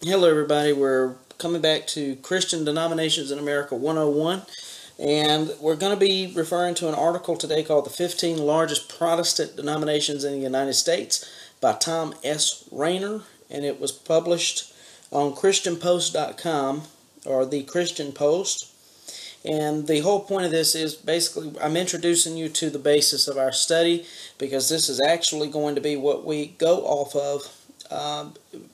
Hello everybody, we're coming back to Christian Denominations in America 101, and we're going to be referring to an article today called The 15 Largest Protestant Denominations in the United States by Tom S. Rayner, and it was published on ChristianPost.com, or the Christian Post. And the whole point of this is basically I'm introducing you to the basis of our study, because this is actually going to be what we go off of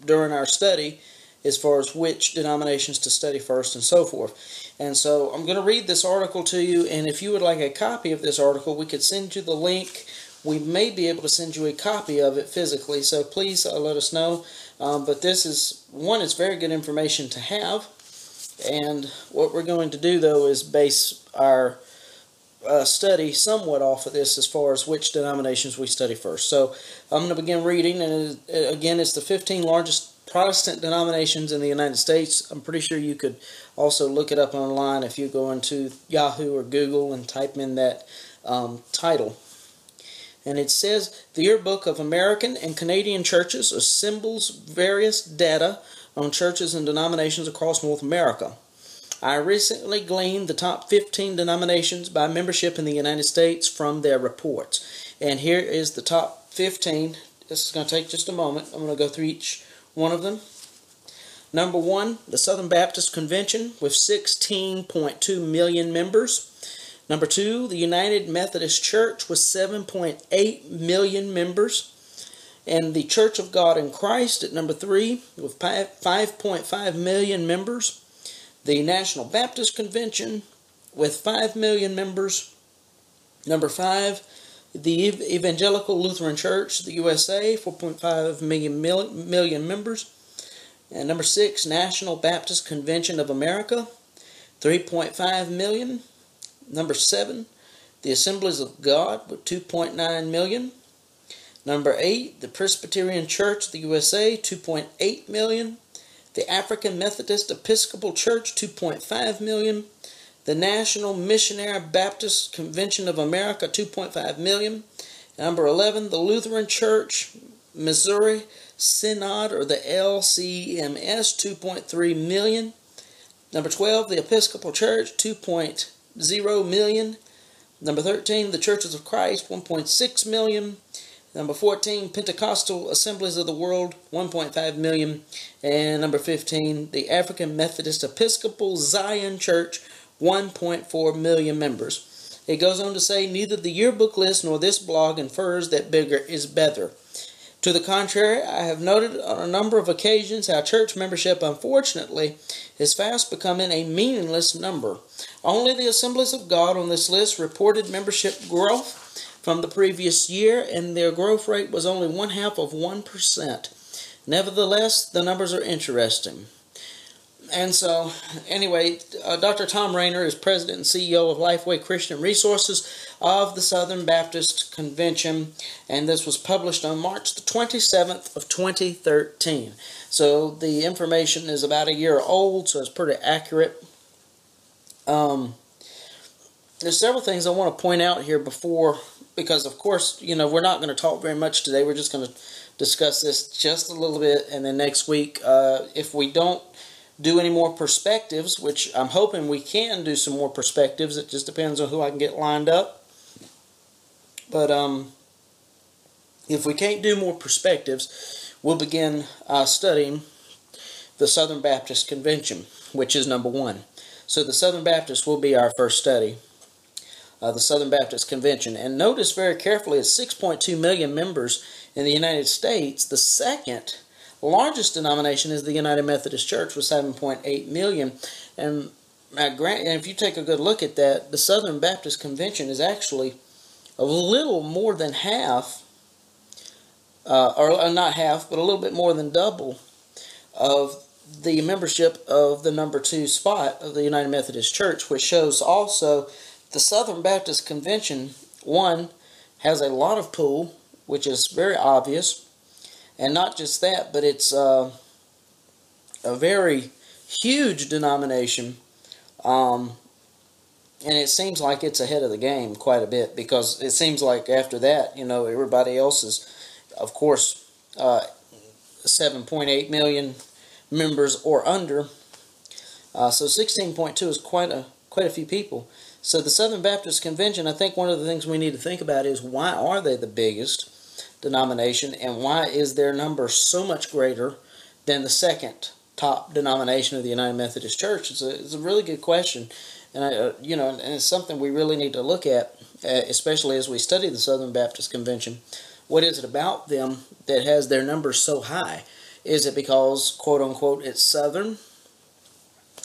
during our study as far as which denominations to study first and so forth. And so I'm going to read this article to you, and if you would like a copy of this article, we could send you the link. We may be able to send you a copy of it physically, so please let us know. But this is, one, it's very good information to have. And what we're going to do, though, is base our study somewhat off of this as far as which denominations we study first. So I'm going to begin reading, and again, it's the 15 largest Protestant denominations in the United States. I'm pretty sure you could also look it up online if you go into Yahoo or Google and type in that title. And it says, the Yearbook of American and Canadian Churches assembles various data on churches and denominations across North America. I recently gleaned the top 15 denominations by membership in the United States from their reports. And here is the top 15. This is going to take just a moment. I'm going to go through each one of them. Number 1, the Southern Baptist Convention with 16.2 million members. Number 2, the United Methodist Church with 7.8 million members. And the Church of God in Christ at number 3 with 5.5 million members. The National Baptist Convention with 5 million members. Number 5, the Evangelical Lutheran Church, the USA, 4.5 million members. And number 6, National Baptist Convention of America, 3.5 million. Number 7, the Assemblies of God with 2.9 million. Number 8, the Presbyterian Church of the USA, 2.8 million. The African Methodist Episcopal Church, 2.5 million. The National Missionary Baptist Convention of America, 2.5 million. Number 11, the Lutheran Church, Missouri Synod, or the LCMS, 2.3 million. Number 12, the Episcopal Church, 2.0 million. Number 13, the Churches of Christ, 1.6 million. Number 14, Pentecostal Assemblies of the World, 1.5 million. And number 15, the African Methodist Episcopal Zion Church, 1.4 million members. It goes on to say, neither the yearbook list nor this blog infers that bigger is better. To the contrary, I have noted on a number of occasions how church membership, unfortunately, is fast becoming a meaningless number. Only the Assemblies of God on this list reported membership growth from the previous year, and their growth rate was only 0.5%. Nevertheless, the numbers are interesting. And so, anyway, Dr. Tom Rayner is President and CEO of Lifeway Christian Resources of the Southern Baptist Convention, and this was published on March the 27th of 2013. So the information is about a year old, so it's pretty accurate. There's several things I want to point out here before, because of course, you know, we're not going to talk very much today. We're just going to discuss this just a little bit, and then next week, if we don't do any more perspectives, which I'm hoping we can do some more perspectives. It just depends on who I can get lined up. But if we can't do more perspectives, we'll begin studying the Southern Baptist Convention, which is number 1. So the Southern Baptist will be our first study, the Southern Baptist Convention. And notice very carefully, it's 6.2 million members in the United States. The second largest denomination is the United Methodist Church with 7.8 million. And if you take a good look at that, the Southern Baptist Convention is actually a little more than half, or not half, but a little bit more than double of the membership of the number 2 spot of the United Methodist Church, which shows also the Southern Baptist Convention, 1, has a lot of pull, which is very obvious. And not just that, but it's a very huge denomination, and it seems like it's ahead of the game quite a bit, because it seems like after that, you know, everybody else is, of course, 7.8 million members or under. So 16.2 is quite a few people. So the Southern Baptist Convention, I think one of the things we need to think about is, why are they the biggest denomination, and why is their number so much greater than the second top denomination of the United Methodist Church? It's a really good question, and and it's something we really need to look at, especially as we study the Southern Baptist Convention. What is it about them that has their numbers so high? Is it because, quote unquote, it's Southern?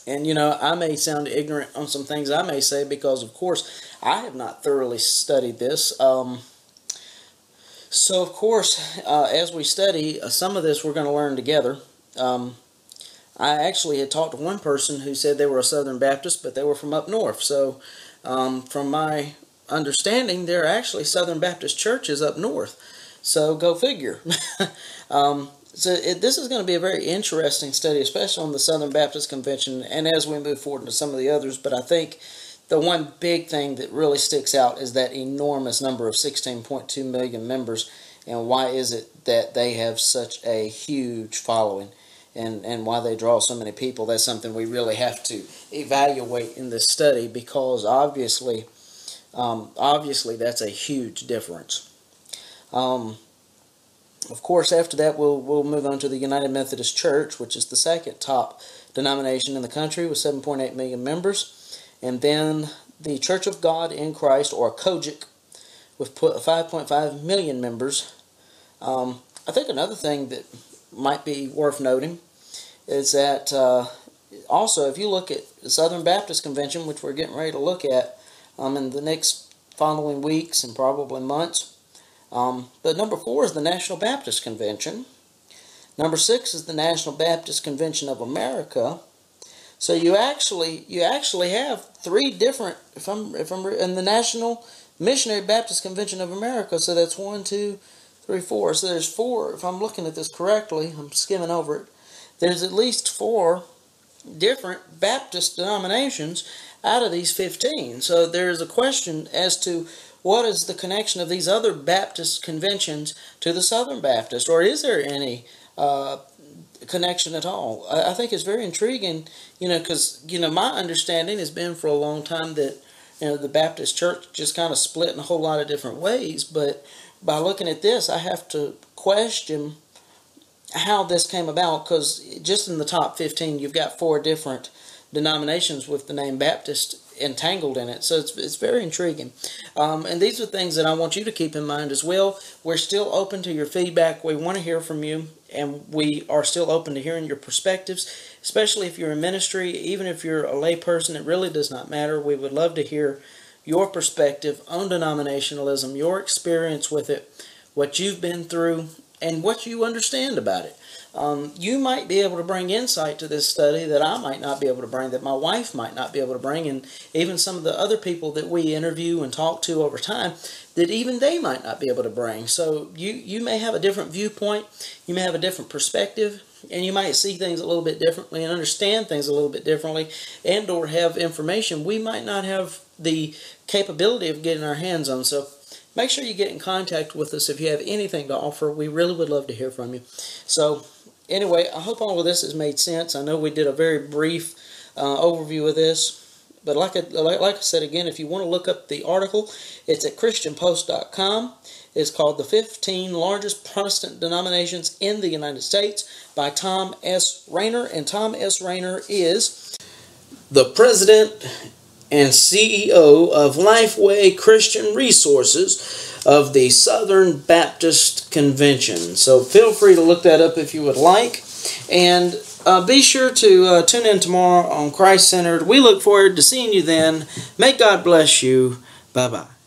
And, I may sound ignorant on some things I may say because, of course, I have not thoroughly studied this. So, of course, as we study, some of this we're going to learn together. I actually had talked to one person who said they were a Southern Baptist, but they were from up north. So, from my understanding, there are actually Southern Baptist churches up north. So, go figure. So this is going to be a very interesting study, especially on the Southern Baptist Convention, and as we move forward into some of the others. But I think the one big thing that really sticks out is that enormous number of 16.2 million members, and why is it that they have such a huge following, and why they draw so many people. That's something we really have to evaluate in this study, because obviously that's a huge difference. Of course, after that, we'll move on to the United Methodist Church, which is the second top denomination in the country with 7.8 million members. And then the Church of God in Christ, or COGIC, with 5.5 million members. I think another thing that might be worth noting is that also, if you look at the Southern Baptist Convention, which we're getting ready to look at in the next following weeks and probably months, but number 4 is the National Baptist Convention. Number 6 is the National Baptist Convention of America. So you actually have 3 different, if I'm in the National Missionary Baptist Convention of America. So that's 1, 2, 3, 4. So there's 4. If I'm looking at this correctly, I'm skimming over it. There's at least 4 different Baptist denominations out of these 15. So there's a question as to, what is the connection of these other Baptist conventions to the Southern Baptist, or is there any connection at all? I think it's very intriguing, because, my understanding has been for a long time that, the Baptist Church just kind of split in a whole lot of different ways, but by looking at this, I have to question how this came about, because just in the top 15, you've got 4 different denominations with the name Baptist entangled in it. So it's very intriguing. And these are things that I want you to keep in mind as well. We're still open to your feedback. We want to hear from you, and we are still open to hearing your perspectives, especially if you're in ministry. Even if you're a lay person, it really does not matter. We would love to hear your perspective on denominationalism, your experience with it, what you've been through, and what you understand about it. You might be able to bring insight to this study that I might not be able to bring, that my wife might not be able to bring, and even some of the other people that we interview and talk to over time, that even they might not be able to bring. So you may have a different viewpoint, you may have a different perspective, and you might see things a little bit differently and understand things a little bit differently, and or have information we might not have the capability of getting our hands on. So make sure you get in contact with us if you have anything to offer. We really would love to hear from you. So anyway, I hope all of this has made sense. I know we did a very brief overview of this, but like I said again, if you want to look up the article, it's at christianpost.com. It's called The 15 Largest Protestant Denominations in the United States by Tom S. Rayner, and Tom S. Rayner is the president and CEO of Lifeway Christian Resources of the Southern Baptist Convention. So feel free to look that up if you would like. And be sure to tune in tomorrow on Christ Centered. We look forward to seeing you then. May God bless you. Bye-bye.